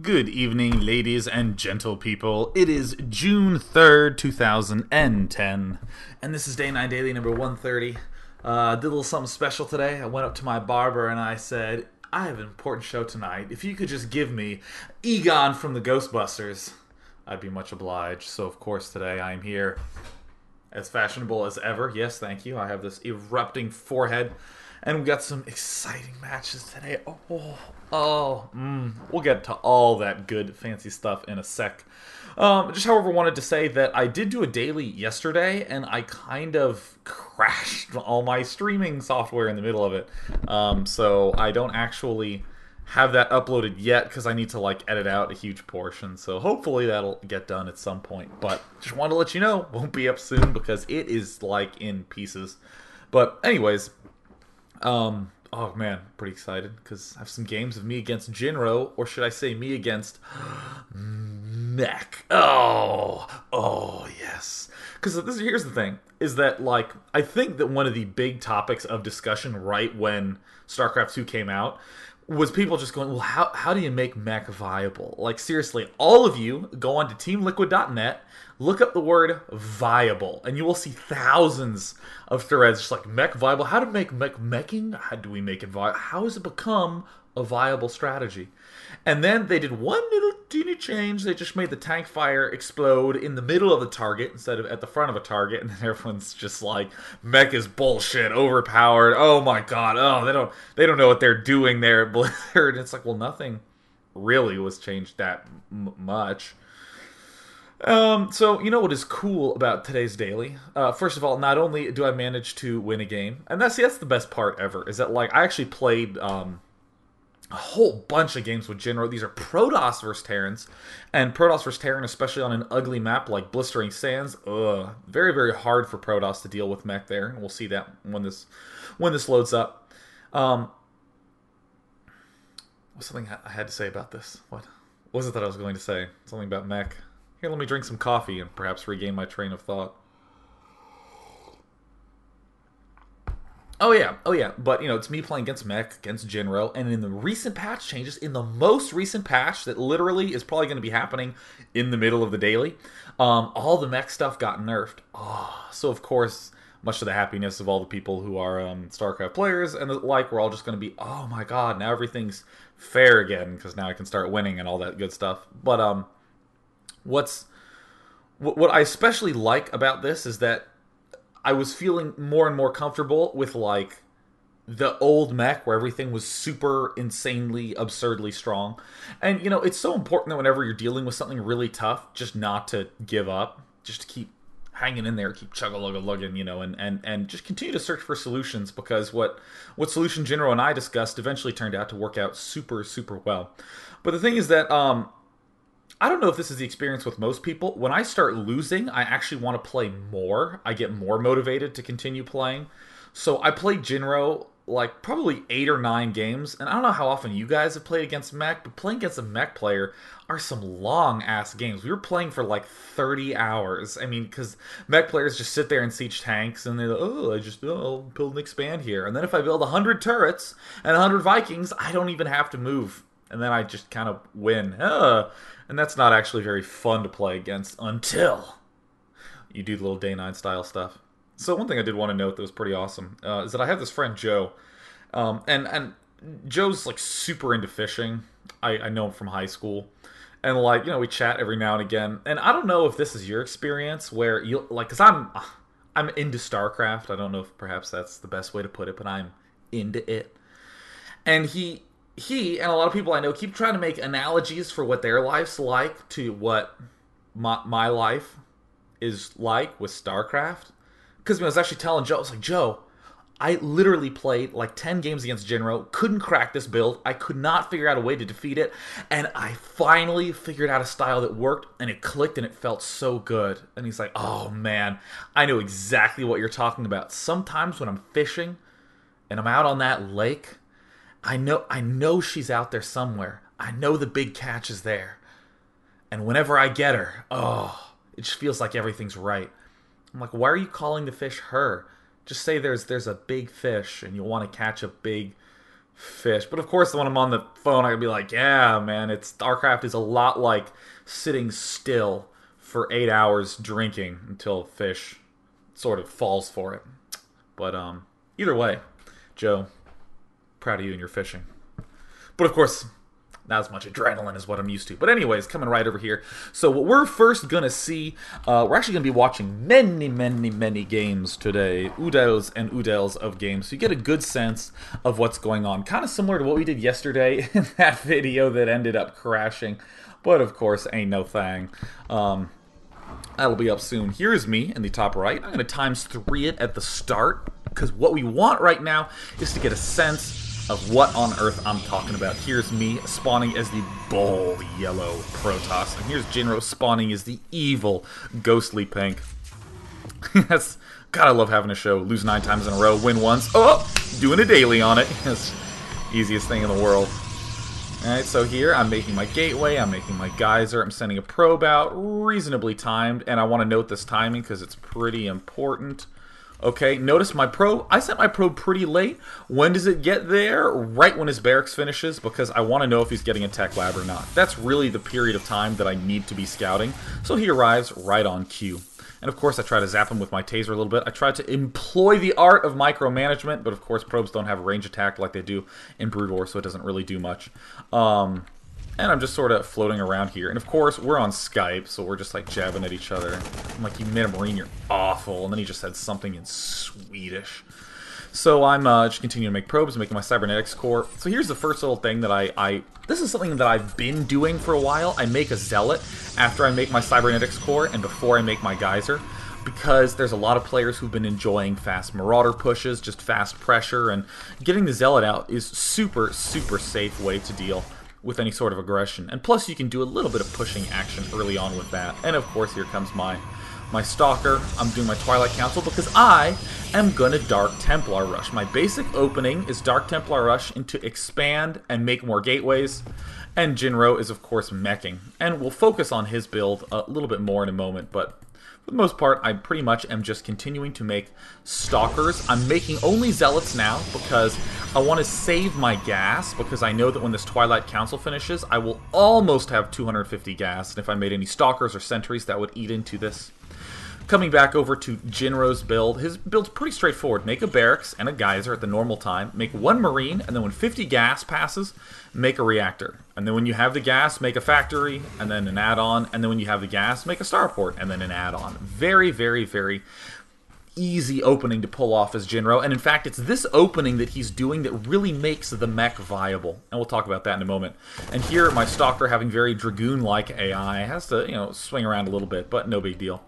Good evening, ladies and gentle people. It is June 3rd, 2010, and this is Day 9 Daily number 130. Did a little something special today. I went up to my barber and I said, I have an important show tonight. If you could just give me Egon from the Ghostbusters, I'd be much obliged. So, of course, today I am here as fashionable as ever. Yes, thank you. I have this erupting forehead. And we got some exciting matches today. We'll get to all that good, fancy stuff in a sec. Just, however, wanted to say that I did do a daily yesterday, and I kind of crashed all my streaming software in the middle of it. So I don't actually have that uploaded yet because I need to edit out a huge portion. So hopefully that'll get done at some point. But just wanted to let you know, won't be up soon because it is in pieces. But anyways. Oh man, pretty excited because I have some games of me against Jinro, or should I say me against Mech. Oh yes. Because here's the thing, is that I think that one of the big topics of discussion right when Starcraft 2 came out was people just going, well, how do you make mech viable? Seriously, all of you go on to teamliquid.net, look up the word viable, and you will see thousands of threads just mech viable. How to make mech meching? How do we make it viable? How has it become a viable strategy? And then they did one little teeny change. They just made the tank fire explode in the middle of the target instead of at the front of a target, and then everyone's just mech is bullshit, overpowered. Oh my god. Oh, they don't know what they're doing there at Blizzard. It's well, nothing really was changed that much. So, you know what is cool about today's daily? First of all, not only do I manage to win a game, and that's the best part ever, is that I actually played a whole bunch of games with Jinro. These are Protoss versus Terrans, and Protoss versus Terran, especially on an ugly map like Blistering Sands, very, very hard for Protoss to deal with mech there, and we'll see that when this loads up. What's something I had to say about this? What was it that I was going to say? Something about mech. Here, let me drink some coffee and perhaps regain my train of thought. Oh yeah. But, it's me playing against Mech, against Jinro, and in the recent patch changes, in the most recent patch that literally is probably going to be happening in the middle of the daily, all the Mech stuff got nerfed. So of course, much to the happiness of all the people who are StarCraft players and we're all just going to be, oh my god, now everything's fair again, because now I can start winning and all that good stuff. But, what I especially like about this is that I was feeling more and more comfortable with the old mech where everything was super insanely absurdly strong. And it's so important that whenever you're dealing with something really tough, just not to give up, just to keep hanging in there, keep chug-a-lug-a-lugging, and just continue to search for solutions, because what solution Jinro and I discussed eventually turned out to work out super, super well. But the thing is that I don't know if this is the experience with most people. When I start losing, I actually want to play more. I get more motivated to continue playing. So I played Jinro probably 8 or 9 games, and I don't know how often you guys have played against mech, but playing against a mech player are some long-ass games. We were playing for 30 hours. I mean, because mech players just sit there and siege tanks, and they're I'll build and expand here. And then if I build 100 turrets and 100 Vikings, I don't even have to move. And then I just kind of win. And that's not actually very fun to play against until you do the little Day 9 style stuff. So one thing I did want to note that was pretty awesome is that I have this friend Joe, and Joe's super into fishing. I know him from high school, and we chat every now and again. And I don't know if this is your experience where you because I'm into StarCraft. I don't know if perhaps that's the best way to put it, but I'm into it. And he and a lot of people I know keep trying to make analogies for what their life's like to what my life is like with StarCraft. Because I was actually telling Joe, I was Joe, I literally played 10 games against Jinro, couldn't crack this build, I could not figure out a way to defeat it, and I finally figured out a style that worked, and it clicked, and it felt so good. And he's oh man, I know exactly what you're talking about. Sometimes when I'm fishing, and I'm out on that lake, I know she's out there somewhere. I know the big catch is there. And whenever I get her, it just feels like everything's right. I'm why are you calling the fish her? Just say there's a big fish and you'll want to catch a big fish. But of course, when I'm on the phone, I can be like, yeah, man, Starcraft is a lot like sitting still for 8 hours drinking until fish sort of falls for it. But either way, Joe, proud of you and your fishing. But of course, not as much adrenaline as what I'm used to. But anyways, coming right over here. So what we're first going to see, we're actually going to be watching many games today. Oodles and oodles of games. So you get a good sense of what's going on. Kind of similar to what we did yesterday in that video that ended up crashing. But of course, ain't no thing. That'll be up soon. Here's me in the top right. I'm going to ×3 it at the start, because what we want right now is to get a sense of what on earth I'm talking about. Here's me spawning as the bold yellow Protoss, and here's Jinro spawning as the evil ghostly pink. That's, God, I love having a show. Lose 9 times in a row, win once. Oh, doing a daily on it. That's easiest thing in the world. Alright, so here I'm making my gateway, I'm making my geyser, I'm sending a probe out, reasonably timed, and I want to note this timing because it's pretty important. Okay, notice my probe, I sent my probe pretty late. When does it get there? Right when his barracks finishes, because I want to know if he's getting a tech lab or not. That's really the period of time that I need to be scouting, so he arrives right on cue. And of course I try to zap him with my taser a little bit. I try to employ the art of micromanagement, but of course probes don't have a range attack like they do in Brood War, so it doesn't really do much. And I'm just sort of floating around here. And of course, we're on Skype, so we're just like jabbing at each other. I'm like, you made a Marine, you're awful. And then he just said something in Swedish. So I'm just continuing to make probes, making my cybernetics core. So here's the first little thing that this is something that I've been doing for a while. I make a zealot after I make my cybernetics core and before I make my geyser, because there's a lot of players who've been enjoying fast marauder pushes, just fast pressure, and getting the zealot out is super safe way to deal with any sort of aggression. And plus you can do a little bit of pushing action early on with that. And of course here comes my Stalker. I'm doing my Twilight Council because I am gonna Dark Templar Rush. My basic opening is Dark Templar Rush into expand and make more gateways. And Jinro is of course meching. And we'll focus on his build a little bit more in a moment, but for the most part, I pretty much am just continuing to make Stalkers. I'm making only Zealots now because I want to save my gas, because I know that when this Twilight Council finishes, I will almost have 250 gas, and if I made any Stalkers or Sentries, that would eat into this. Coming back over to Jinro's build, his build's pretty straightforward. Make a barracks and a geyser at the normal time, make 1 Marine, and then when 50 gas passes, make a reactor. And then when you have the gas, make a factory, and then an add-on, and then when you have the gas, make a starport, and then an add-on. Very easy opening to pull off as Jinro, and in fact, it's this opening that he's doing that really makes the mech viable, and we'll talk about that in a moment. And here, my Stalker, having very Dragoon-like AI, has to, swing around a little bit, but no big deal.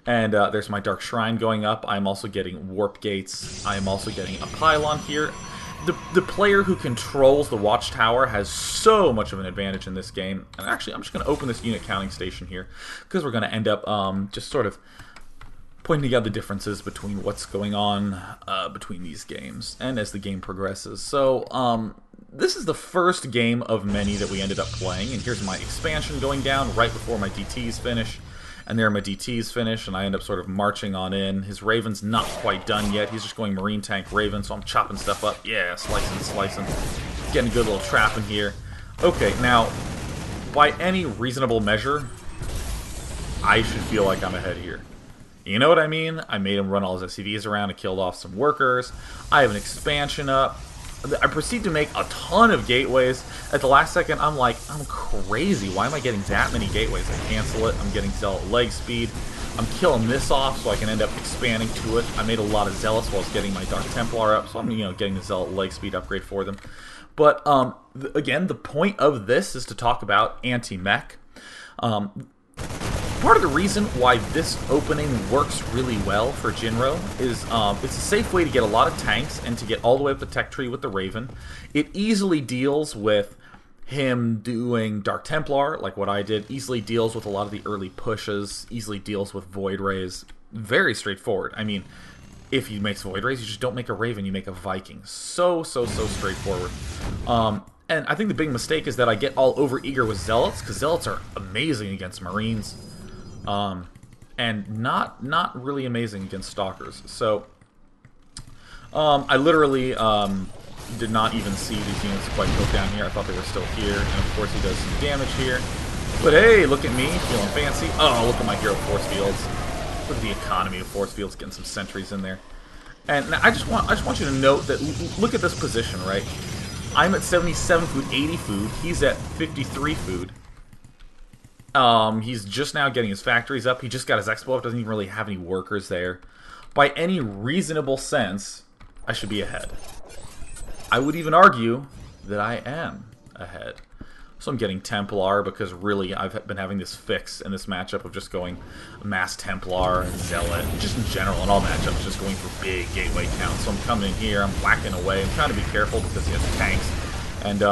And there's my Dark Shrine going up. I'm also getting Warp Gates. I'm also getting a Pylon here. The player who controls the Watchtower has so much of an advantage in this game. And actually, I'm just going to open this unit counting station here, because we're going to end up just sort of pointing out the differences between what's going on between these games and as the game progresses. So, this is the first game of many that we ended up playing, and here's my expansion going down right before my DTs finish. And there my DTs finish, and I end up sort of marching on in. His Raven's not quite done yet. He's just going Marine Tank Raven, so I'm chopping stuff up. Yeah, slicing. Getting a good little trap in here. Okay, now, by any reasonable measure, I should feel like I'm ahead here. You know what I mean? I made him run all his SCVs around and killed off some workers. I have an expansion up. I proceed to make a ton of gateways. At the last second, I'm like, I'm crazy. Why am I getting that many gateways? I cancel it. I'm getting Zealot leg speed. I'm killing this off so I can end up expanding to it. I made a lot of Zealots while I was getting my Dark Templar up, so I'm, getting the Zealot leg speed upgrade for them. But, again, the point of this is to talk about anti-mech. Part of the reason why this opening works really well for Jinro is it's a safe way to get a lot of tanks and to get all the way up the tech tree with the Raven. It easily deals with him doing Dark Templar, like what I did, easily deals with a lot of the early pushes, easily deals with Void Rays. Very straightforward. I mean, if he makes Void Rays, you just don't make a Raven, you make a Viking. So straightforward. And I think the big mistake is that I get all over-eager with Zealots, because Zealots are amazing against Marines. And not really amazing against Stalkers. So, I literally, Did not even see these units quite go down here. I thought they were still here. And of course he does some damage here. But hey, look at me, feeling fancy. Oh, look at my hero force fields. Look at the economy of force fields, getting some sentries in there. And now I just want you to note that, look at this position, right? I'm at 77 food, 80 food. He's at 53 food. He's just now getting his factories up. He just got his expo up. Doesn't even really have any workers there. By any reasonable sense, I should be ahead. I would even argue that I am ahead. So I'm getting Templar because really I've been having this fix in this matchup of just going Mass Templar and Zealot, just in general in all matchups, just going for big gateway counts. So I'm coming in here, I'm whacking away, I'm trying to be careful because he has tanks, and